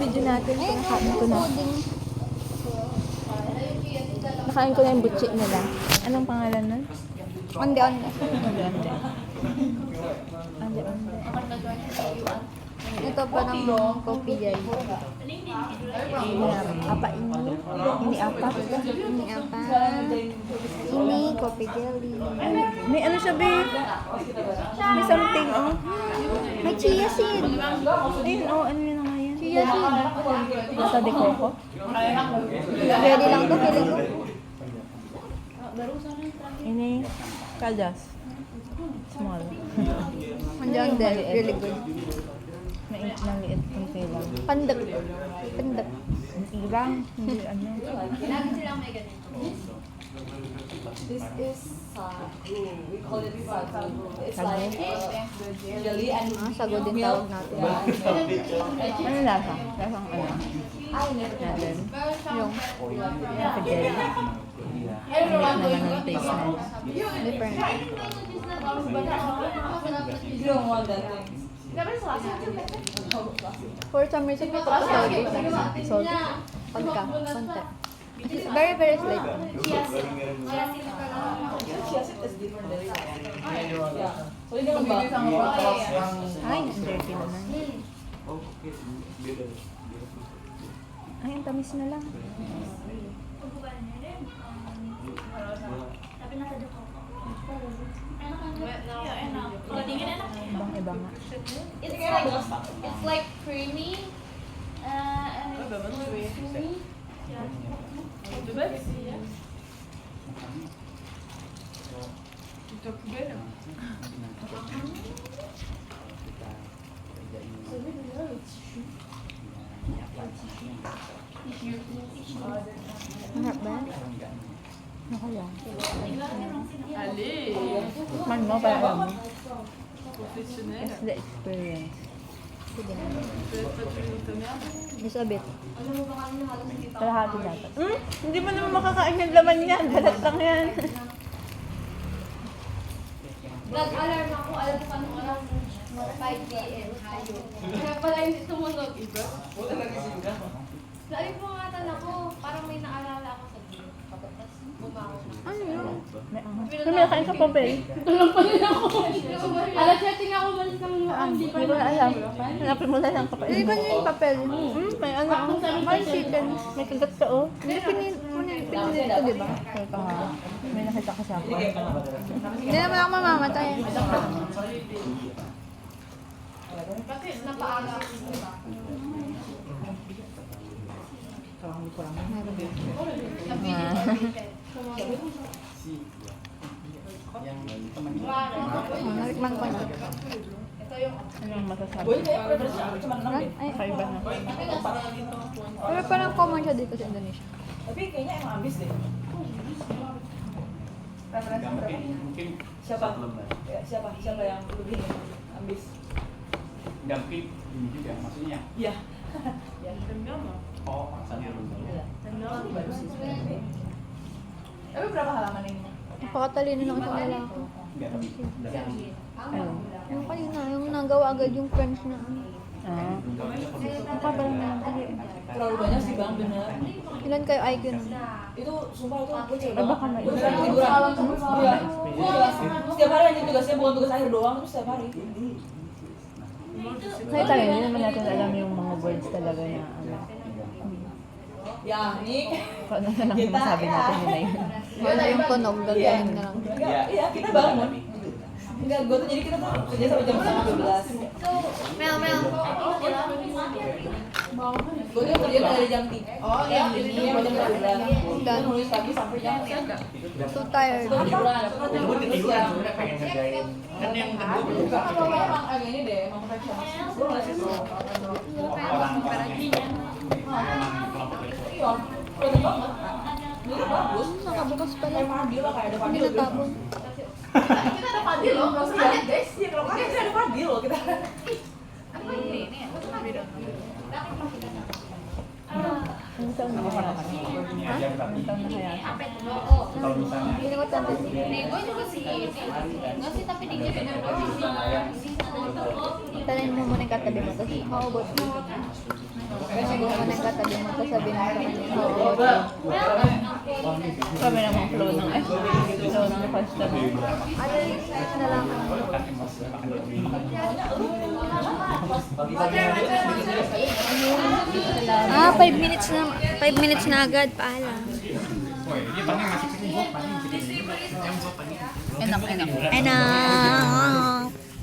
video natin. Ayun, Nakain ko na. pudding. Nakain ko na yung butchik nila. Anong pangalan nun? Onde-onde. Ande, ande. Ande, ande. Ito parang coffee jelly. Apa ini? Ini apa? Ini apa? Ini coffee jelly. May ano siya, babe? May something, oh. May chia seed. Ayun, oh. Ano yun na nga yan? Chia seed. Nasa de coco? Ready lang to, feeling ko. Ini kaldas. Small. Onde-onde. Really good. Maliit kung kailan. Pandak. Pandak. Ilang, hindi ano. This is sagu. We call it sagu. It's Sagu? like jelly and Sago din tawag natin. Ano lasa? Lasang ano? Natin. Yung Kapagel. Ano naman ang taste na. different. you don't want that thing. For some reason, may salty. Salty. Pagka. Konti. Very, very slight. Chia seed is different than yeah. So hindi mo ba? Ay, ang dirty naman. Ay, ang tamis na lang. Ibang-iba nga. It's like creamy. And it's chewy. Harap ba? Ano kaya? Man mo, para alam mo. It's the experience. Sige na. Just a bit. Kalahati dapat. Hindi mo naman makakain ng laman yan. Balat lang yan. Nag-alarm ako, alam ko paano oras 5 p.m. Hayo. Kaya pala hindi sumunod. Lari po nga ako, parang may naalala ako sa gym. Tapos bumangon na. Ano yun? May angas. May nakain ka pa, Bel. Tulong pa rin ako. Alas 7 nga ako malis ng hindi pa Hindi ko na alam. Hanapin mo na lang kapag. Hindi ba niya yung papel? May ano. May chicken. May kagat ka, oh. Hindi pinili ito, di ba? Kaya ka nga. May nakita ka sa akin. Hindi naman ako mamamatay. Kasi napaaga ako. Narikman ko na. Anong masasabi? Ay, Kaiba na. pero parang common siya dito sa Indonesia. Tapi kayaknya emang ambis deh. Siapa? Ya, siapa yang lebih ambis? Dampit ini juga maksudnya. Iya. Oh, asalnya Bagus sih sebenarnya. Tapi berapa halaman ini? Napakatalino ng isang lalaki. Ano? Yung kanina, yung nagawa agad yung French na ano. Ah. Mukha ba lang naman tayo? Terlalu banyak sih bang, bener. Ilan kayo IQ nun? Itu sumpah itu gue cewek Ay, baka may beneran liburan. Iya. Setiap hari aja tugasnya bukan tugas akhir doang, itu setiap hari. Kaya tayo, hindi naman natin alam yung mga words talaga na ano. Ya, ini Kung ano na lang yung masabi natin yun na yun. Wala yung tunog, gagaling na lang. Iya, kita bangun. Enggak, gue tuh jadi kita tuh kerja sampai jam setengah 12. Mel. Gue tuh kerja dari jam 3. Oh iya, sampai jam 12. Dan nulis pagi sampai jam 3. So tired. Liburan. Terus yang pengen ngerjain kan yang Kalau emang agak ini deh, emang perfeksionis. Gue nggak sih Iya, keren banget. Dulu bagus. Nakabukas pala. Kayak Fadil lah, kayak ada Hindi Fadil. natapon. Kita ada Fadil loh, nggak usah lihat guys. Iya, kalau kalian kita ada Fadil loh kita. Ano taon na kaya ka? Ano taon na kaya ka? kalau misalnya Hindi ko tanto. Nego juga sih. Nggak sih, tapi dia benar Tanayin mo muna yung katabi mo. Tapos maubot mo. Siguro mo nang katabi mo, tapos sabihin mo sa kanya. Oo. Kami naman flow ng flow ng customer. Nalaman mo. Ah, 5 minutes na. 5 minutes na agad. Paalam. Enak. Enak.